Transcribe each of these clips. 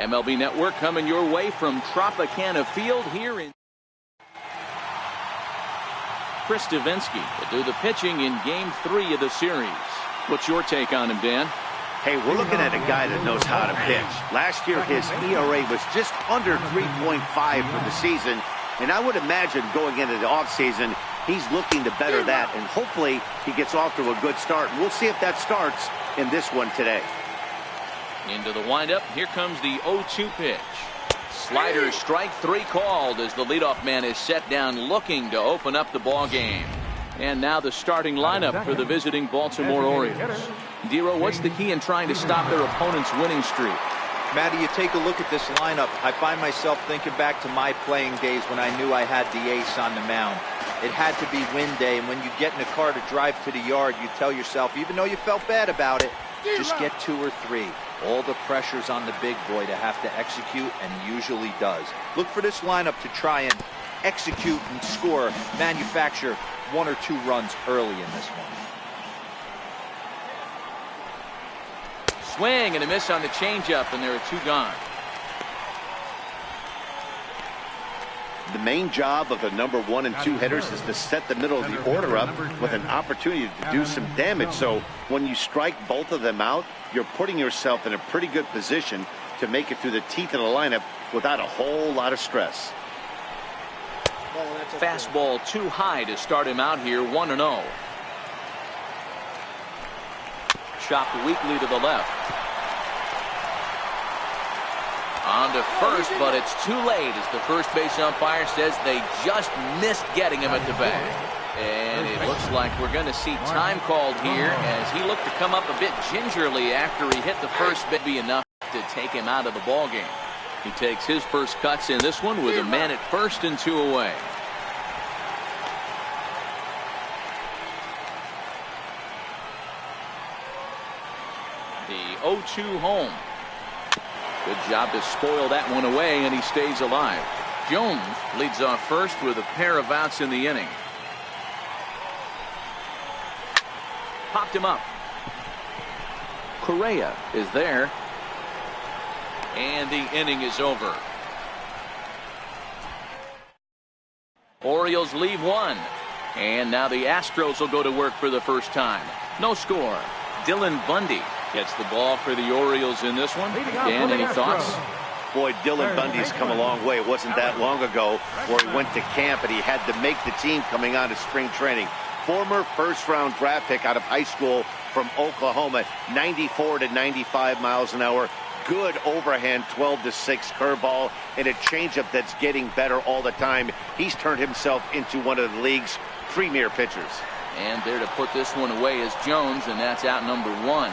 MLB Network coming your way from Tropicana Field here in Chris Devenski will do the pitching in Game 3 of the series. What's your take on him, Dan? Hey, we're looking at a guy that knows how to pitch. Last year, his ERA was just under 3.5 for the season, and I would imagine going into the offseason, he's looking to better that, and hopefully he gets off to a good start. We'll see if that starts in this one today. Into the windup, here comes the 0-2 pitch. Slider, strike 3 called as the leadoff man is set down looking to open up the ball game. And now the starting lineup for the visiting Baltimore Orioles. Dero, what's the key in trying to stop their opponent's winning streak? Matty, you take a look at this lineup. I find myself thinking back to my playing days when I knew I had the ace on the mound. It had to be win day, and when you get in a car to drive to the yard, you tell yourself, even though you felt bad about it, just get 2 or 3. All the pressure's on the big boy to have to execute, and he usually does. Look for this lineup to try and execute and score, manufacture 1 or 2 runs early in this one. Swing and a miss on the changeup, and there are 2 gone. The main job of the number 1 and 2 hitters is to set the middle of the order up with an opportunity to do some damage. So when you strike both of them out, you're putting yourself in a pretty good position to make it through the teeth of the lineup without a whole lot of stress. Fastball too high to start him out here, 1-0. Chopped weakly to the left. On to first, but it's too late as the first base umpire says they just missed getting him at the bag. And it looks like we're going to see time called here as he looked to come up a bit gingerly after he hit the first bit, be enough to take him out of the ball game. He takes his first cuts in this one with a man at first and 2 away. The 0-2 home. Good job to spoil that one away, and he stays alive. Jones leads off first with a pair of outs in the inning. Popped him up. Correa is there. And the inning is over. Orioles leave 1. And now the Astros will go to work for the first time. No score. Dylan Bundy gets the ball for the Orioles in this one. Dan, any thoughts? Boy, Dylan Bundy's come a long way. It wasn't that long ago where he went to camp and he had to make the team coming out of spring training. Former first-round draft pick out of high school from Oklahoma, 94 to 95 miles an hour. Good overhand 12-6 curveball and a changeup that's getting better all the time. He's turned himself into one of the league's premier pitchers. And there to put this one away is Jones, and that's out number 1.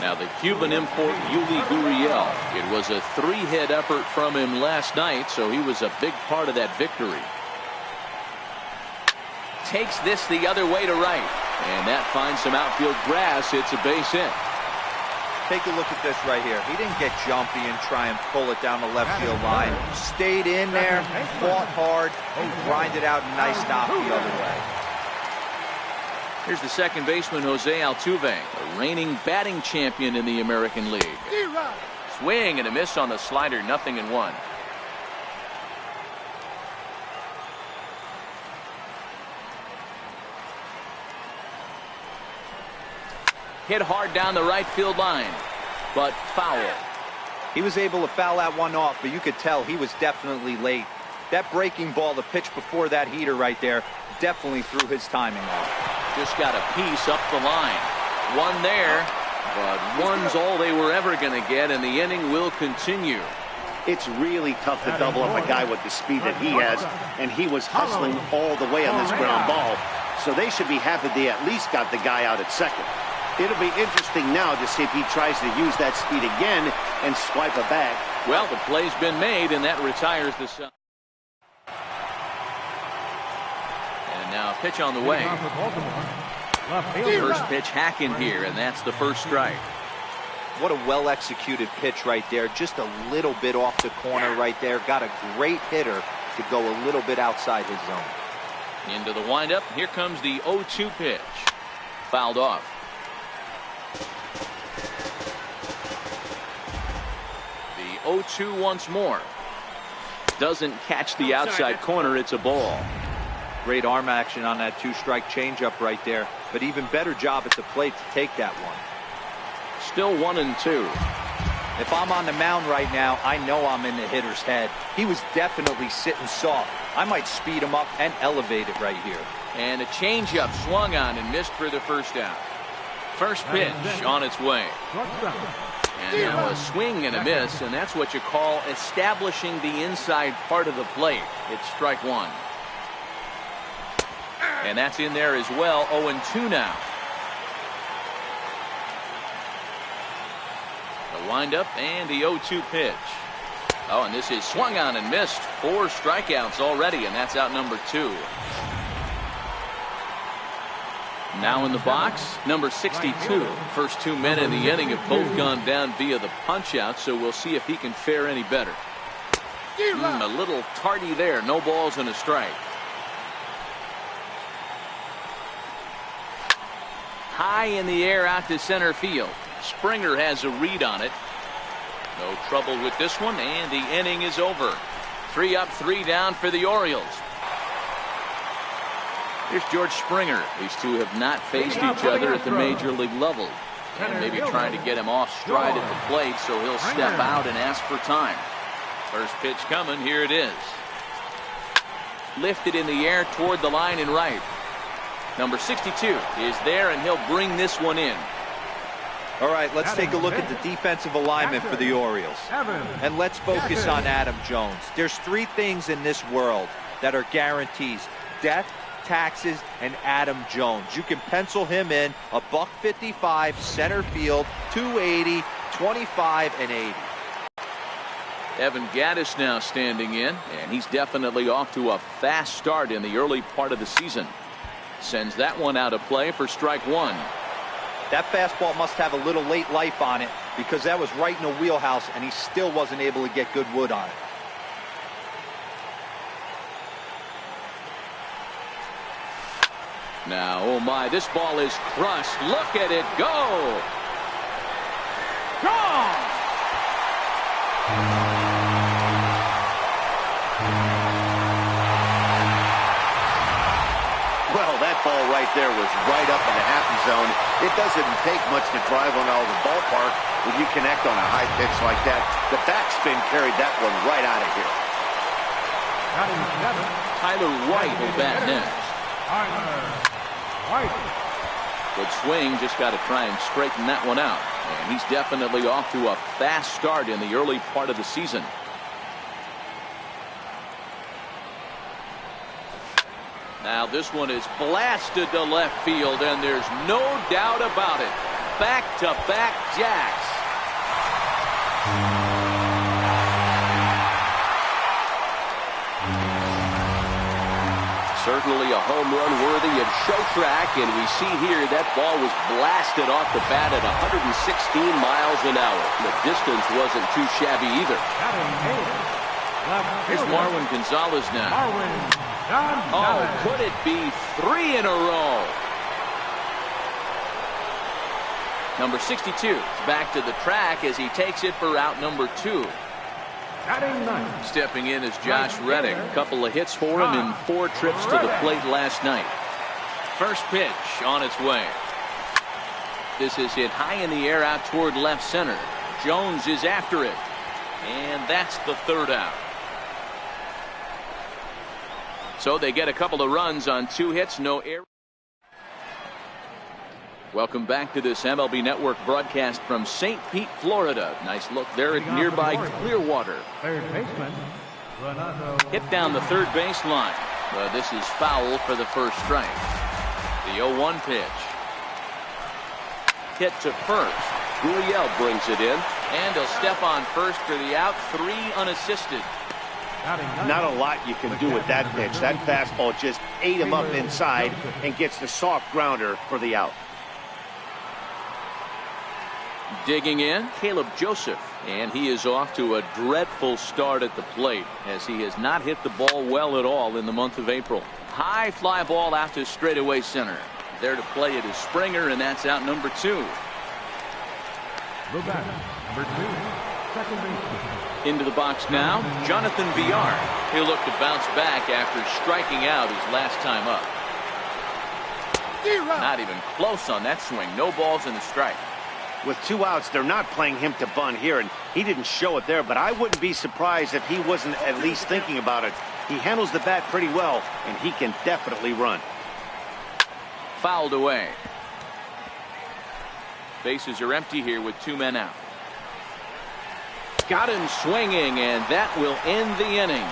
Now the Cuban import Yuli Gurriel. It was a 3-hit effort from him last night, so he was a big part of that victory. Takes this the other way to right, and that finds some outfield grass. It's a base hit. Take a look at this right here. He didn't get jumpy and try and pull it down the left field line. Stayed in there, fought hard, and grinded out a nice knock the other way. Here's the second baseman, Jose Altuve, a reigning batting champion in the American League. Swing and a miss on the slider, 0-1. Hit hard down the right field line, but foul. He was able to foul that one off, but you could tell he was definitely late. That breaking ball, the pitch before that heater right there, definitely threw his timing off. Just got a piece up the line. One there, but one's all they were ever going to get, and the inning will continue. It's really tough to double up a guy with the speed that he has, and he was hustling all the way on this ground ball. So they should be happy they at least got the guy out at second. It'll be interesting now to see if he tries to use that speed again and swipe it back. Well, the play's been made, and that retires the side. And now a pitch on the way. First pitch hacking here, and that's the first strike. What a well-executed pitch right there. Just a little bit off the corner right there. Got a great hitter to go a little bit outside his zone. Into the windup. Here comes the 0-2 pitch. Fouled off. 0-2 once more. Doesn't catch the outside corner. It's a ball. Great arm action on that 2-strike changeup right there, but even better job at the plate to take that one. Still 1-2. If I'm on the mound right now, I know I'm in the hitter's head. He was definitely sitting soft. I might speed him up and elevate it right here. And a changeup swung on and missed for the first out. First pitch on its way. And now a swing and a miss, and that's what you call establishing the inside part of the plate. It's strike one. And that's in there as well. 0-2 now. The windup and the 0-2 pitch. Oh, and this is swung on and missed. 4 strikeouts already, and that's out number 2. Now in the box, number 62. First 2 men in the inning have both gone down via the punch-out, so we'll see if he can fare any better. A little tardy there. No balls and a strike. High in the air out to center field. Springer has a read on it. No trouble with this one, and the inning is over. 3 up, 3 down for the Orioles. Here's George Springer. These two have not faced each other at the major league level. And maybe trying to get him off stride at the plate, so he'll step out and ask for time. First pitch coming. Here it is. Lifted in the air toward the line and right. Number 62 is there, and he'll bring this one in. All right, let's take a look at the defensive alignment for the Orioles. And let's focus on Adam Jones. There's 3 things in this world that are guarantees: death, taxes, and Adam Jones. You can pencil him in a $155 center field, 280, 25, and 80. Evan Gattis now standing in, and he's definitely off to a fast start in the early part of the season. Sends that one out of play for strike 1. That fastball must have a little late life on it, because that was right in the wheelhouse, and he still wasn't able to get good wood on it. Now, oh my, this ball is crushed. Look at it go. Gone. Well, that ball right there was right up in the happy zone. It doesn't take much to drive one out of the ballpark when you connect on a high pitch like that. The backspin carried that one right out of here. Tyler White will bat next. Good swing, just got to try and straighten that one out. And he's definitely off to a fast start in the early part of the season. Now this one is blasted to left field, and there's no doubt about it. Back-to-back jacks. Certainly a home run worthy of show track, and we see here that ball was blasted off the bat at 116 miles an hour. The distance wasn't too shabby either. Here's Marwin Gonzalez now. Oh, could it be 3 in a row? Number 62 is back to the track as he takes it for out number 2. Stepping in is Josh Reddick. A couple of hits for him in 4 trips to the plate last night. First pitch on its way. This is hit high in the air out toward left center. Jones is after it. And that's the 3rd out. So they get a couple of runs on 2 hits, no errors. Welcome back to this MLB Network broadcast from St. Pete, Florida. Nice look there at nearby Clearwater. Hit down the third baseline. This is foul for the first strike. The 0-1 pitch. Hit to first. Gurriel brings it in, and he'll step on first for the out. 3 unassisted. Not a lot you can do with that pitch. That fastball just ate him up inside and gets the soft grounder for the out. Digging in, Caleb Joseph, and he is off to a dreadful start at the plate as he has not hit the ball well at all in the month of April. High fly ball out to straightaway center. There to play it is Springer, and that's out number 2. Number 2. Into the box now, Jonathan Villar. He'll look to bounce back after striking out his last time up. Not even close on that swing. No balls in the strike. With 2 outs, they're not playing him to bunt here, and he didn't show it there, but I wouldn't be surprised if he wasn't at least thinking about it. He handles the bat pretty well, and he can definitely run. Fouled away. Bases are empty here with 2 men out. Got him swinging, and that will end the inning.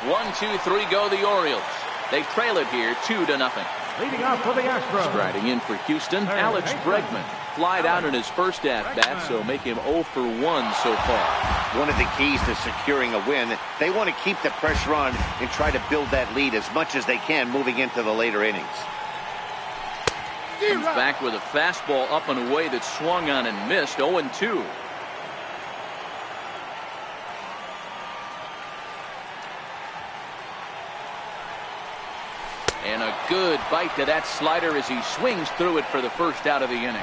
1-2-3 go the Orioles. They trail it here 2-0. Leading off for the Astros. Striding in for Houston, Alex Bregman. Flied out in his first at-bat, so make him 0 for 1 so far. One of the keys to securing a win, they want to keep the pressure on and try to build that lead as much as they can moving into the later innings. Comes back with a fastball up and away that swung on and missed. 0-2. And a good bite to that slider as he swings through it for the first out of the inning.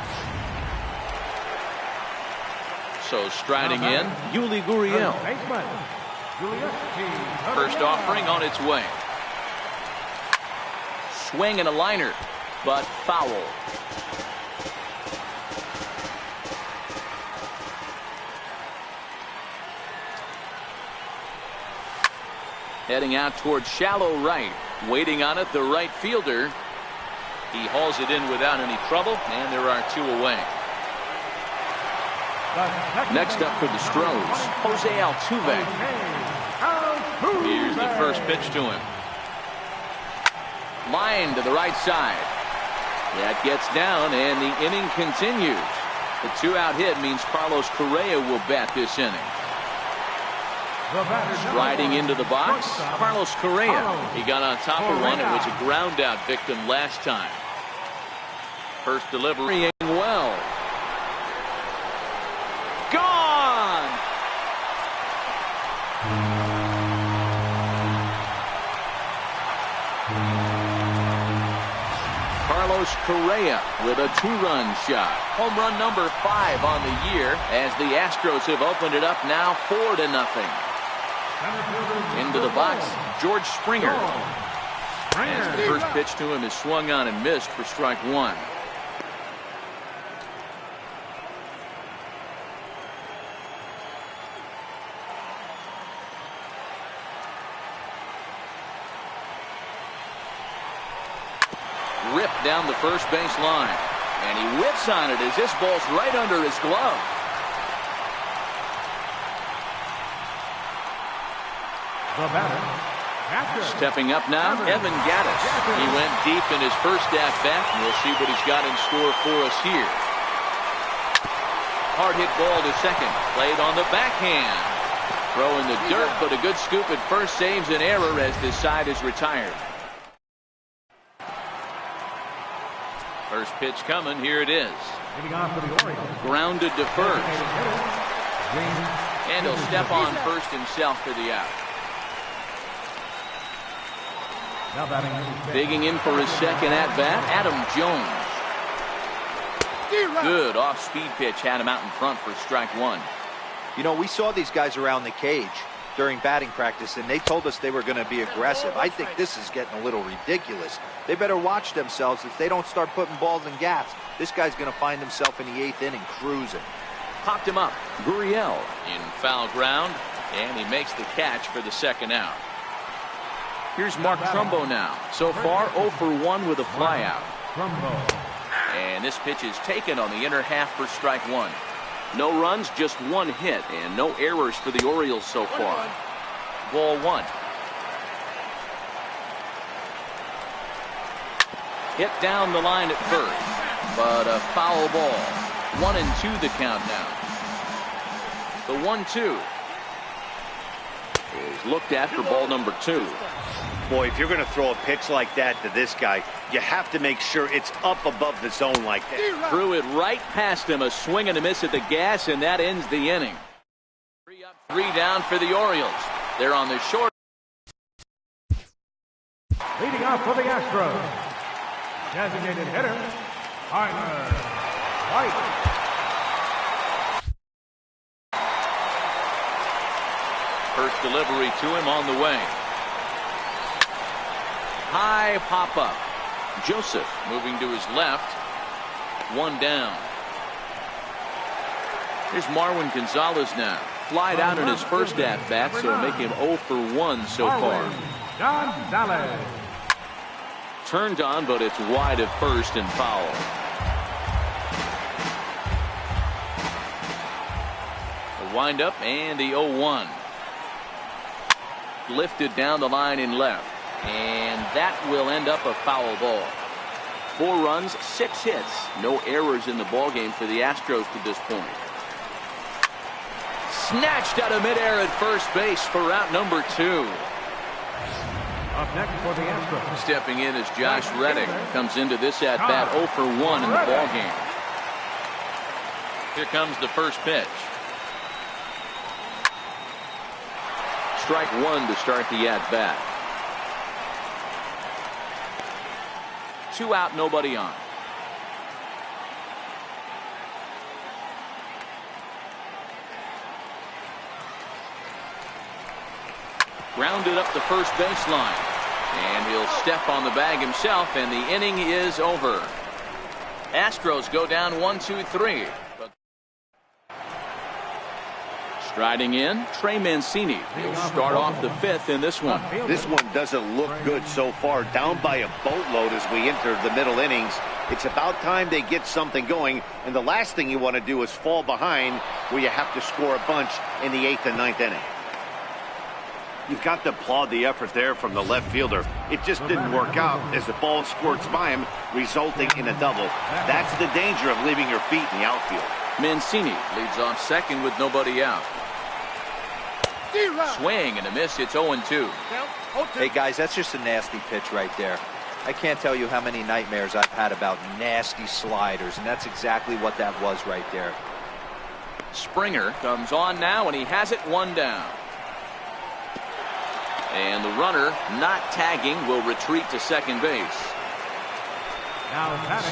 So striding in, Yuli Gurriel. First offering on its way. Swing and a liner, but foul. Heading out towards shallow right. Waiting on it, the right fielder. He hauls it in without any trouble, and there are 2 away. Next up for the Stros, Jose Altuve. Here's the first pitch to him. Line to the right side. That gets down, and the inning continues. The 2-out hit means Carlos Correa will bat this inning. Striding into the box, Carlos Correa. He got on top of one. It was a ground out victim last time. First delivery well. Gone! Carlos Correa with a 2-run shot. Home run number 5 on the year as the Astros have opened it up now 4-0. Into the box, George Springer. As the first pitch to him is swung on and missed for strike 1. Ripped down the first base line. And he whips on it as this ball's right under his glove. Stepping up now, Evan Gattis. He went deep in his first at-bat, and we'll see what he's got in store for us here. Hard hit ball to second. Played on the backhand. Throw in the dirt, but a good scoop at first saves an error as this side is retired. First pitch coming. Here it is. Grounded to first. And he'll step on first himself for the out. Digging in for his second at-bat, Adam Jones. Good off-speed pitch had him out in front for strike 1. You know, we saw these guys around the cage during batting practice, and they told us they were going to be aggressive. I think this is getting a little ridiculous. They better watch themselves. If they don't start putting balls in gaps, this guy's going to find himself in the 8th inning cruising. Popped him up. Gurriel in foul ground, and he makes the catch for the second out. Here's Mark Trumbo now. So far 0 for 1 with a flyout. And this pitch is taken on the inner half for strike 1. No runs, just 1 hit, and no errors for the Orioles so far. Ball 1. Hit down the line at first, but a foul ball. 1-2 the count now. The 1-2 is looked at for ball number 2. Boy, if you're going to throw a pitch like that to this guy, you have to make sure it's up above the zone like that. Threw it right past him, a swing and a miss at the gas, and that ends the inning. 3 up, 3 down for the Orioles. They're on the short. Leading off for the Astros, designated hitter, Tyler White. First delivery to him on the way. High pop-up. Joseph moving to his left. One down. Here's Marwin Gonzalez now. Flied out in his first at-bat, so make him 0 for 1 so far. Gonzalez. Turned on, but it's wide at first and foul. The windup and the 0-1. Lifted down the line in left. And that will end up a foul ball. 4 runs, 6 hits. No errors in the ballgame for the Astros to this point. Snatched out of midair at first base for out number 2. Up next for the Astros. Stepping in is Josh Reddick. Comes into this at bat 0 for 1 in the ballgame. Here comes the first pitch. Strike 1 to start the at bat. 2 out, nobody on. Grounded up the first baseline. And he'll step on the bag himself, and the inning is over. Astros go down 1-2-3. Striding in, Trey Mancini. He'll start off the 5th in this one. This one doesn't look good so far. Down by a boatload as we enter the middle innings. It's about time they get something going, and the last thing you want to do is fall behind where you have to score a bunch in the 8th and 9th inning. You've got to applaud the effort there from the left fielder. It just didn't work out as the ball squirts by him, resulting in a double. That's the danger of leaving your feet in the outfield. Mancini leads off second with nobody out. Swing and a miss. It's 0-2. Hey, guys, that's just a nasty pitch right there. I can't tell you how many nightmares I've had about nasty sliders, and that's exactly what that was right there. Springer comes on now, and he has it 1 down. And the runner, not tagging, will retreat to second base.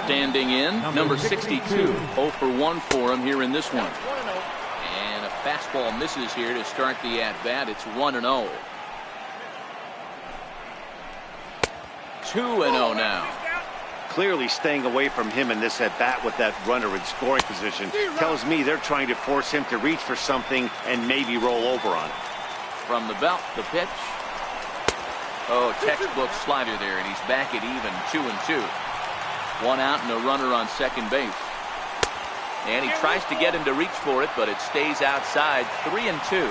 Standing in, number 62. 0 for 1 for him here in this one. And a fastball misses here to start the at-bat. It's 1-0. 2-0 now. Clearly staying away from him in this at-bat with that runner in scoring position tells me they're trying to force him to reach for something and maybe roll over on it. From the belt, the pitch. Oh, textbook slider there, and he's back at even 2-2. 1 out and a runner on second base. And he tries to get him to reach for it, but it stays outside. 3-2.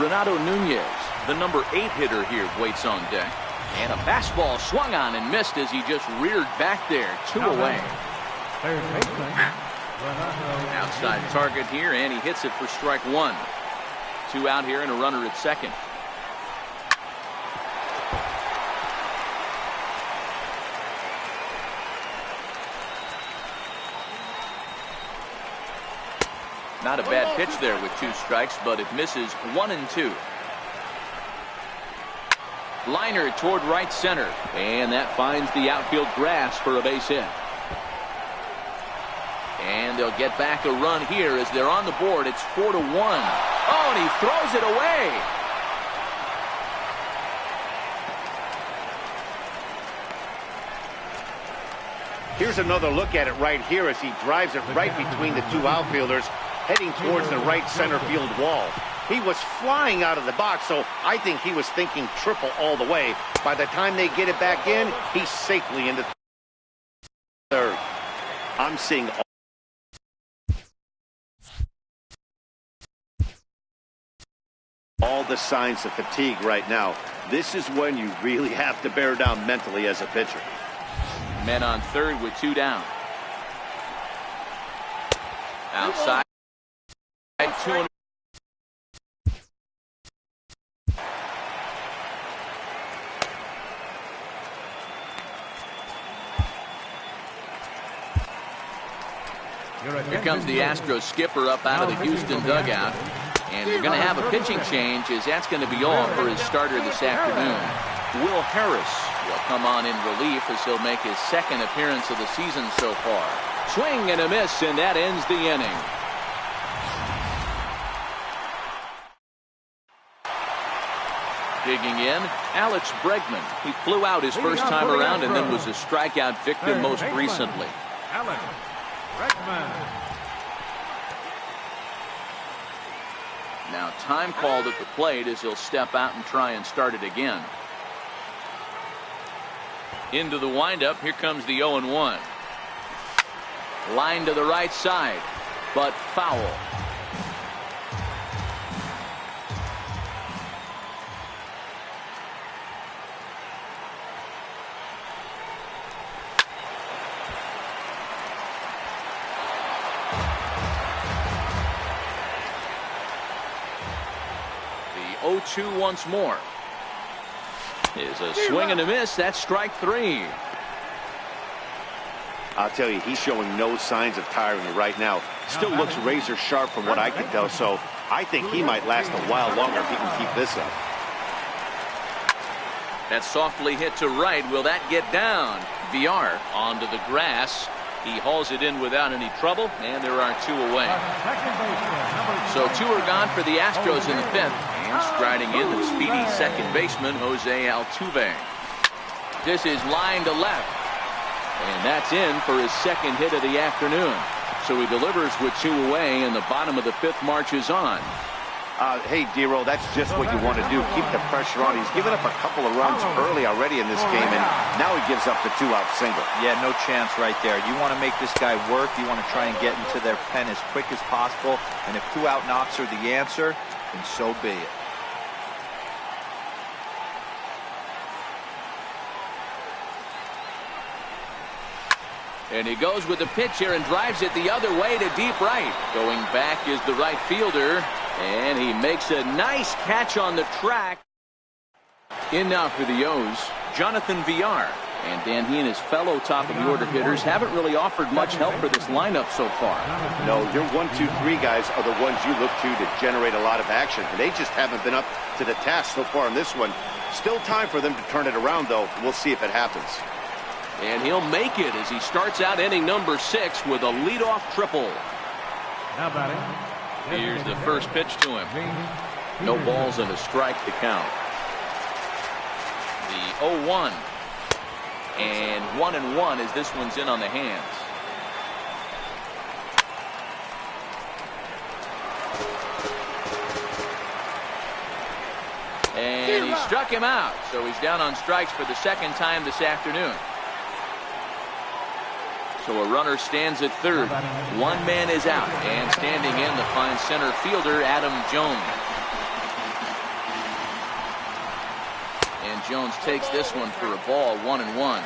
Renato Nunez, the number 8 hitter here, waits on deck. And a fastball swung on and missed as he just reared back there. 2 away. Outside target here, and he hits it for strike 1. 2 out here and a runner at second. Not a bad pitch there with 2 strikes, but it misses 1-2. Liner toward right center, and that finds the outfield grass for a base hit. And they'll get back a run here as they're on the board. It's 4-1. Oh, and he throws it away. Here's another look at it right here as he drives it right between the 2 outfielders, heading towards the right center field wall. He was flying out of the box, so I think he was thinking triple all the way. By the time they get it back in, he's safely into third. I'm seeing all the signs of fatigue right now. This is when you really have to bear down mentally as a pitcher. Men on third with 2 down. Outside. 2. Here comes the Astros skipper up out of the Houston dugout. And we're going to have a pitching change, as that's going to be all for his starter this afternoon. Will Harris will come on in relief as he'll make his 2nd appearance of the season so far. Swing and a miss, and that ends the inning. Digging in, Alex Bregman. He flew out his first time around and then was a strikeout victim most recently. Alex Bregman. Now time called at the plate as he'll step out and try and start it again. Into the windup. Here comes the 0-1. Line to the right side, but foul. The 0-2 once more. Is a swing and a miss. That's strike 3. I'll tell you, he's showing no signs of tiring right now. Still looks razor sharp from what I can tell, so I think he might last a while longer if he can keep this up. That softly hit to right. Will that get down? Villar onto the grass. He hauls it in without any trouble, and there are 2 away. So 2 are gone for the Astros in the 5th. And striding in, the speedy second baseman, Jose Altuve. This is line to left. And that's in for his second hit of the afternoon. So he delivers with 2 away, and the bottom of the 5th marches on. Hey, Dero, that's just what you want to do. Keep the pressure on. He's given up a couple of runs early already in this game, and now he gives up the 2-out single. Yeah, no chance right there. You want to make this guy work. You want to try and get into their pen as quick as possible. And if 2-out knocks are the answer, then so be it. And he goes with the pitch here and drives it the other way to deep right. Going back is the right fielder, and he makes a nice catch on the track. In now for the O's, Jonathan Villar. And Dan, he and his fellow top-of-the-order hitters haven't really offered much help for this lineup so far. No, your 1, 2, 3 guys are the ones you look to generate a lot of action. And they just haven't been up to the task so far in this one. Still time for them to turn it around, though. We'll see if it happens. And he'll make it as he starts out inning number 6 with a leadoff triple. Now batting. Here's the first pitch to him. No balls and a strike to count. The 0-1. And 1-1 as this one's in on the hands. And he struck him out. So he's down on strikes for the second time this afternoon. So a runner stands at third. 1 man is out. And standing in the fine center fielder, Adam Jones. And Jones takes this one for a ball, 1-1.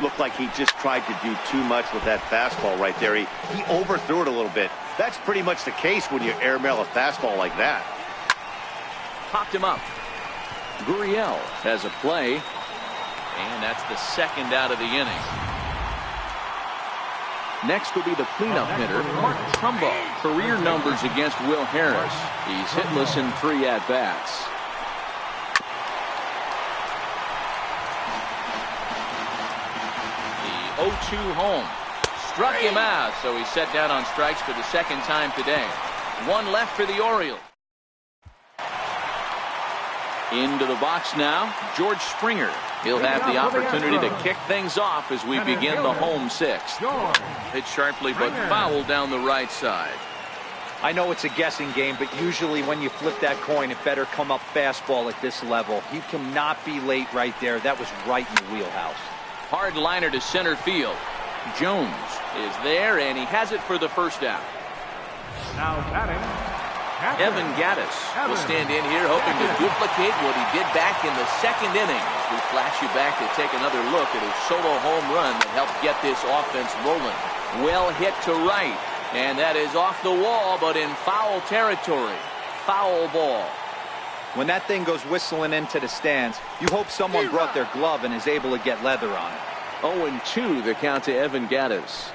Looked like he just tried to do too much with that fastball right there. He overthrew it a little bit. That's pretty much the case when you airmail a fastball like that. Popped him up. Gurriel has a play. And that's the second out of the inning. Next will be the cleanup hitter, Mark Trumbo. Career numbers against Will Harris. He's hitless in 3 at-bats. The 0-2 home. Struck him out, so he's set down on strikes for the second time today. 1 left for the Orioles. Into the box now, George Springer. He'll have the opportunity to kick things off as we begin the home 6th. Hit sharply but foul down the right side. I know it's a guessing game, but usually when you flip that coin, it better come up fastball at this level. He cannot be late right there. That was right in the wheelhouse. Hard liner to center field. Jones is there, and he has it for the first out. Now batting. Evan Gattis will stand in here hoping to duplicate what he did back in the second inning. We flash you back to take another look at his solo home run that helped get this offense rolling. Well hit to right, and that is off the wall, but in foul territory. Foul ball. When that thing goes whistling into the stands, you hope someone brought their glove and is able to get leather on it. 0-2 the count to Evan Gattis.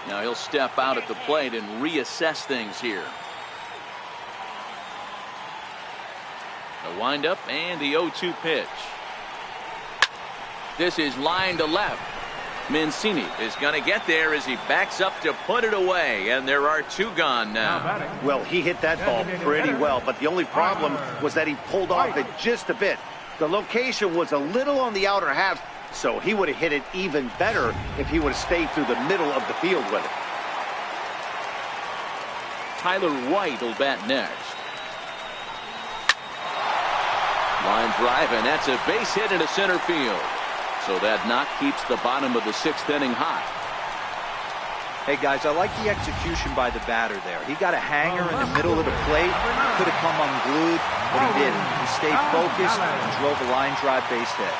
Now he'll step out at the plate and reassess things here. The windup and the 0-2 pitch. This is line to left. Mancini is going to get there as he backs up to put it away, and there are 2 gone now. Well, he hit that ball pretty well, but the only problem was that he pulled off it just a bit. The location was a little on the outer half, so he would have hit it even better if he would have stayed through the middle of the field with it. Tyler White will bat next. Line drive, and that's a base hit into center field. So that knock keeps the bottom of the 6th inning hot. Hey, guys, I like the execution by the batter there. He got a hanger in the middle of the plate. Could have come unglued, but he didn't. He stayed focused and drove a line drive base hit.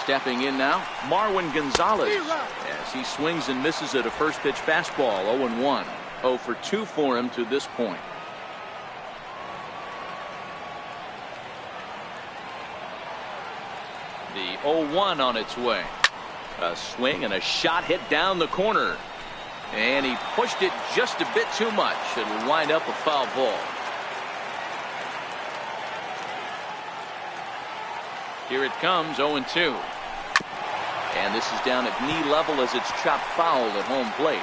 Stepping in now, Marwin Gonzalez, as he swings and misses at a first pitch fastball. 0-1. 0 for 2 for him to this point. The 0-1 on its way. A swing and a shot hit down the corner. And he pushed it just a bit too much. It'll wind up a foul ball. Here it comes, 0-2. And this is down at knee level as it's chopped foul at home plate.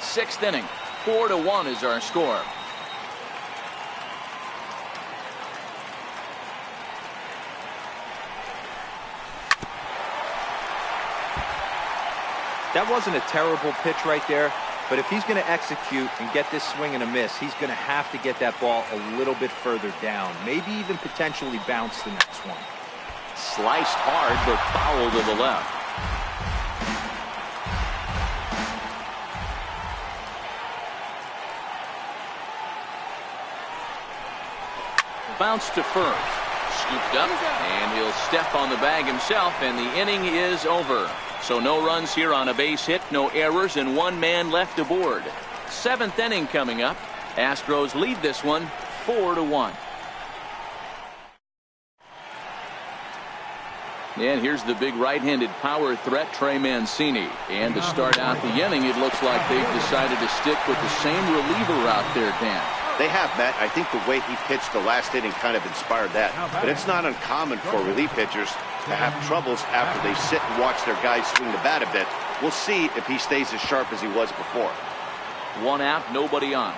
6th inning, 4-1 is our score. That wasn't a terrible pitch right there, but if he's going to execute and get this swing and a miss, he's going to have to get that ball a little bit further down, maybe even potentially bounce the next one. Sliced hard, but foul to the left. Bounce to first. Scooped up, and he'll step on the bag himself, and the inning is over. So no runs here on a base hit, no errors, and 1 man left aboard. 7th inning coming up. Astros lead this one 4-1. And here's the big right-handed power threat, Trey Mancini. And to start out the inning, it looks like they've decided to stick with the same reliever out there, Dan. They have, Matt. I think the way he pitched the last inning kind of inspired that. But it's not uncommon for relief pitchers to have troubles after they sit and watch their guys swing the bat a bit. We'll see if he stays as sharp as he was before. 1 out, nobody on.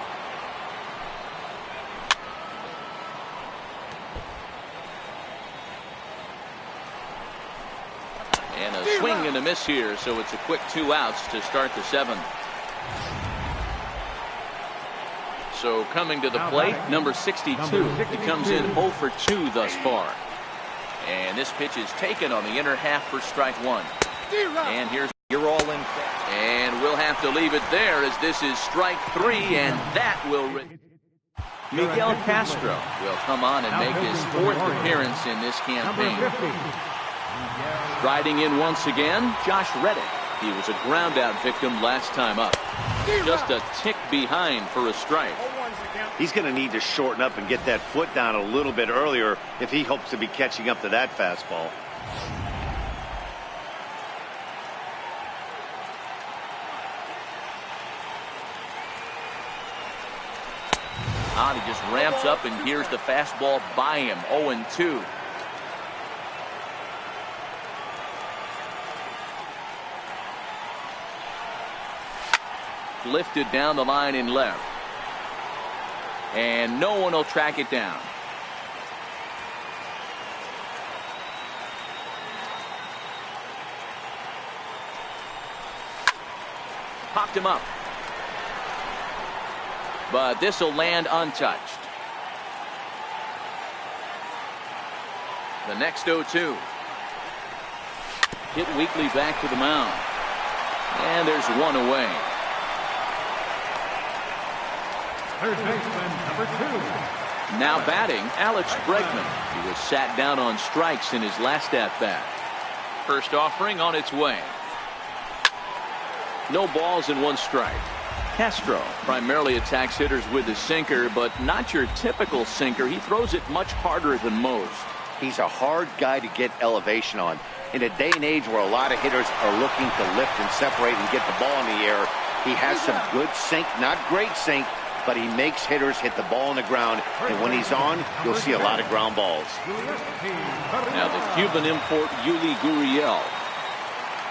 And a swing and a miss here, so it's a quick 2 outs to start the 7th. So coming to the plate, number 62. He comes in 0 for 2 thus far. And this pitch is taken on the inner half for strike 1. And here's you're all in. And we'll have to leave it there as this is strike 3, and that will. Miguel Castro will come on and make his 4th appearance in this campaign. Riding in once again, Josh Reddick. He was a ground out victim last time up. Just a tick behind for a strike. He's going to need to shorten up and get that foot down a little bit earlier if he hopes to be catching up to that fastball. He just ramps up, and here's the fastball by him. 0-2. Lifted down the line in left. And no one will track it down. Popped him up. But this will land untouched. The next 0-2. Hit weakly back to the mound. And there's 1 away. Third baseman, number 2. Now batting, Alex Bregman. He was sat down on strikes in his last at-bat. First offering on its way. No balls and 1 strike. Castro primarily attacks hitters with a sinker, but not your typical sinker. He throws it much harder than most. He's a hard guy to get elevation on. In a day and age where a lot of hitters are looking to lift and separate and get the ball in the air, he has some good sink, not great sink, but he makes hitters hit the ball on the ground, and when he's on, you'll see a lot of ground balls. Now the Cuban import, Yuli Gurriel.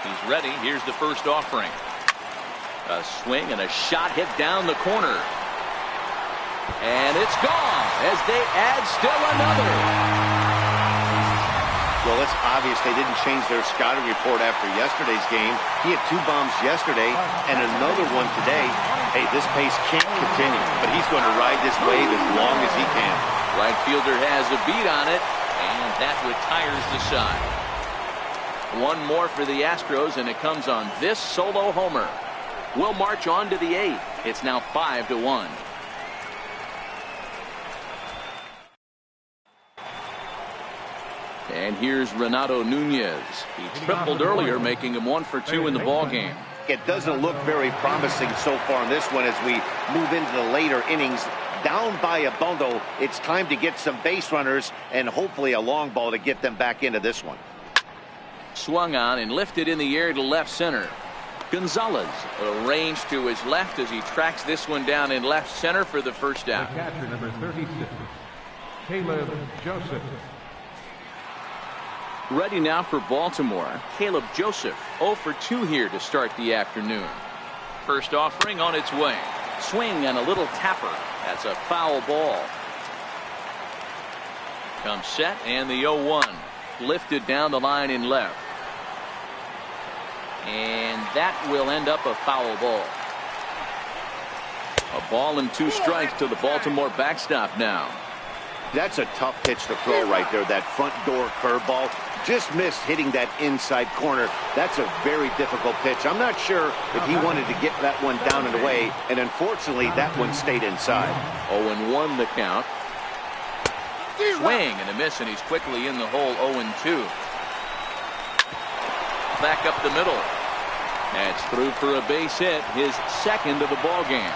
He's ready. Here's the first offering. A swing and a shot hit down the corner. And it's gone as they add still another. Well, it's obvious they didn't change their scouting report after yesterday's game. He had 2 bombs yesterday and another one today. Hey, this pace can't continue, but he's going to ride this wave as long as he can. Right fielder has a beat on it, and that retires the side. One more for the Astros, and it comes on this solo homer. We'll march on to the 8th. It's now 5-1. And here's Renato Nunez. He tripled earlier, making him 1 for 2 in the ball game. It doesn't look very promising so far in this one as we move into the later innings. Down by a bundle, it's time to get some base runners and hopefully a long ball to get them back into this one. Swung on and lifted in the air to left center. Gonzalez arranged to his left as he tracks this one down in left center for the first The out. catcher, number 36, Caleb Joseph. Ready now for Baltimore, Caleb Joseph, 0 for 2 here to start the afternoon. First offering on its way. Swing and a little tapper. That's a foul ball. Comes set and the 0-1. Lifted down the line in left. And that will end up a foul ball. A ball and 2 strikes to the Baltimore backstop now. That's a tough pitch to throw right there. That front door curveball just missed hitting that inside corner. That's a very difficult pitch. I'm not sure if he wanted to get that one down and away, and unfortunately that one stayed inside. 0-1 the count. Swing and a miss, and he's quickly in the hole. 0-2. Back up the middle. That's through for a base hit, his second of the ball game.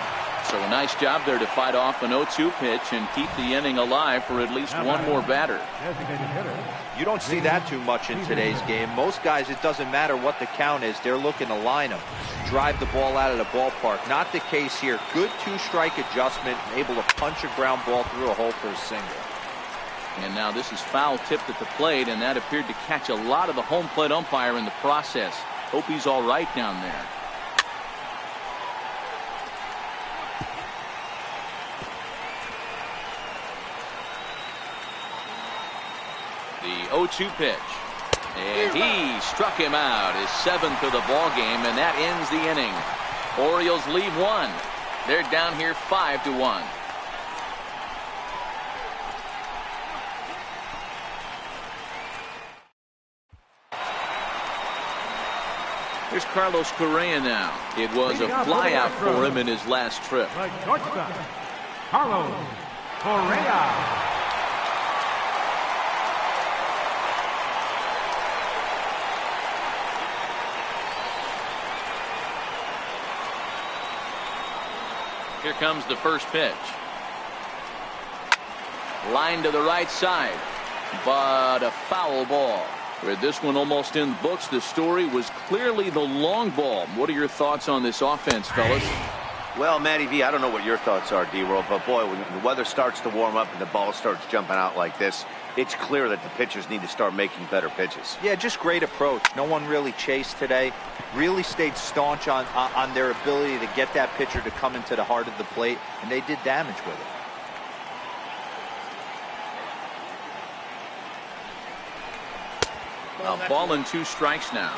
So a nice job there to fight off an 0-2 pitch and keep the inning alive for at least one more batter. Designated hitter. You don't see that too much in today's game. Most guys, it doesn't matter what the count is. They're looking to line them, drive the ball out of the ballpark. Not the case here. Good 2-strike adjustment, able to punch a ground ball through a hole for a single. And now this is foul tipped at the plate, and that appeared to catch a lot of the home plate umpire in the process. Hope he's all right down there. The 0-2 pitch. And he struck him out, his 7th of the ball game, and that ends the inning. Orioles lead 1. They're down here 5-1. Here's Carlos Correa now. It was a flyout for him in his last trip. The shortstop, Carlos Correa. Here comes the first pitch. Line to the right side, but a foul ball. With this one almost in the books, the story was clearly the long ball. What are your thoughts on this offense, fellas? Well, Matty V, I don't know what your thoughts are, D-Roll, but boy, when the weather starts to warm up and the ball starts jumping out like this, it's clear that the pitchers need to start making better pitches. Yeah, just great approach. No one really chased today. Really stayed staunch on their ability to get that pitcher to come into the heart of the plate, and they did damage with it. A ball and 2 strikes now.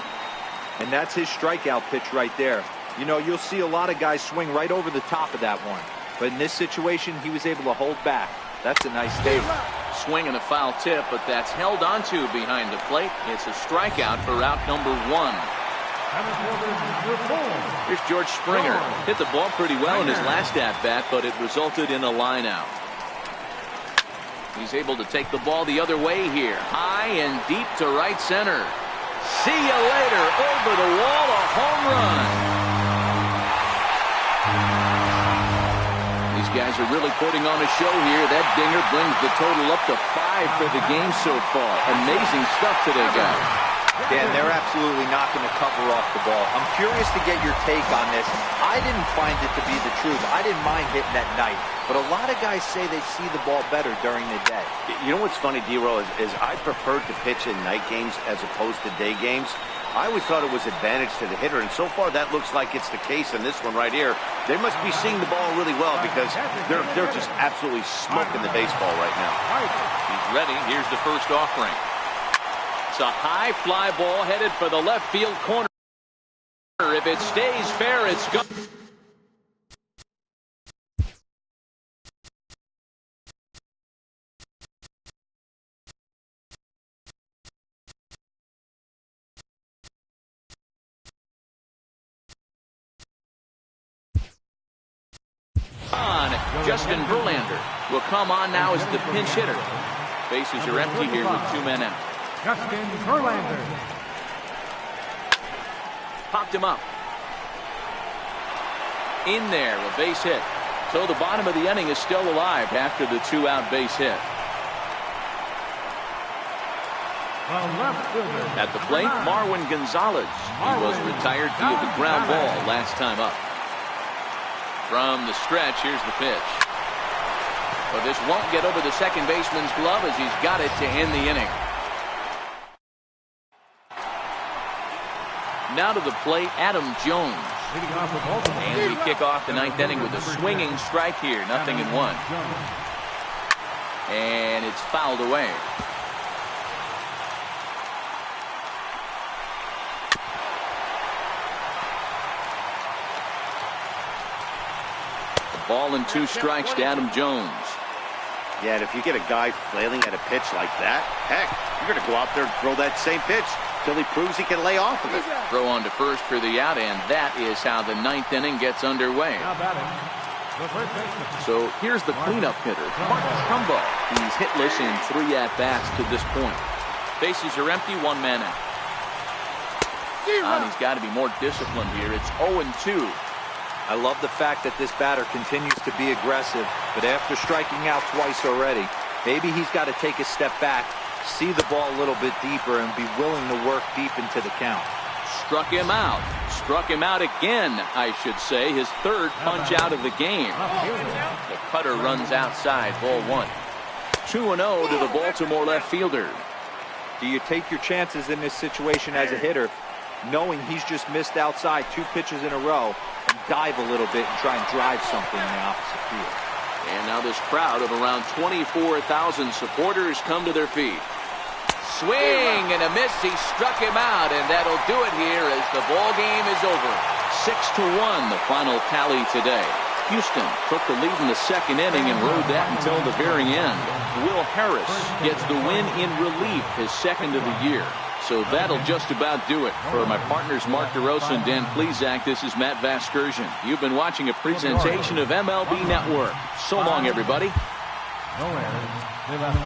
And that's his strikeout pitch right there. You know, you'll see a lot of guys swing right over the top of that one. But in this situation, he was able to hold back. That's a nice take. Swing and a foul tip, but that's held onto behind the plate. It's a strikeout for out number 1. Here's George Springer. Hit the ball pretty well in his last at-bat, but it resulted in a line out. He's able to take the ball the other way here. High and deep to right center. See you later. Over the wall, a home run. These guys are really putting on a show here. That dinger brings the total up to 5 for the game so far. Amazing stuff today, guys. Dan, they're absolutely not going to cover off the ball. I'm curious to get your take on this. I didn't find it to be the truth. I didn't mind hitting at night. But a lot of guys say they see the ball better during the day. You know what's funny, D-Row, is I preferred to pitch in night games as opposed to day games. I always thought it was advantage to the hitter, and so far that looks like it's the case in this one right here. They must be seeing the ball really well because they're just absolutely smoking the baseball right now. He's ready. Here's the first offering. It's a high fly ball headed for the left field corner. If it stays fair, it's gone. Justin Verlander will come on now as the pinch hitter. Bases are empty here with 2 men out. Justin Verlander. Popped him up. In there, a base hit. So the bottom of the inning is still alive after the 2-out base hit. At the plate, Marwin Gonzalez. He was retired via the ground ball last time up. From the stretch, here's the pitch. But this won't get over the second baseman's glove as he's got it to end the inning. Now to the plate, Adam Jones. And we kick off the 9th inning with a swinging strike here. 0-1. And it's fouled away. Ball and 2 strikes to Adam Jones. Yeah, and if you get a guy flailing at a pitch like that, heck, you're going to go out there and throw that same pitch till he proves he can lay off of it. Throw on to first for the out, and that is how the 9th inning gets underway. So here's the cleanup hitter, Mark Trumbo. He's hitless in 3 at-bats to this point. Bases are empty, 1 man out. And he's got to be more disciplined here. It's 0-2. I love the fact that this batter continues to be aggressive, but after striking out twice already, maybe he's got to take a step back, see the ball a little bit deeper, and be willing to work deep into the count. Struck him out. Struck him out again, I should say. His 3rd punch out of the game. The cutter runs outside, ball 1. 2-0 to the Baltimore left fielder. Do you take your chances in this situation as a hitter, knowing he's just missed outside 2 pitches in a row, and dive a little bit and try and drive something in the opposite field? And now this crowd of around 24,000 supporters come to their feet. Swing and a miss. He struck him out, and that'll do it here as the ball game is over. 6-1 the final tally today. Houston took the lead in the 2nd inning and rode that until the very end. Will Harris gets the win in relief, his 2nd of the year. So that'll just about do it. For my partners Mark DeRosa and Dan Plesac, this is Matt Vasgersian. You've been watching a presentation of MLB Network. So long, everybody. No errors.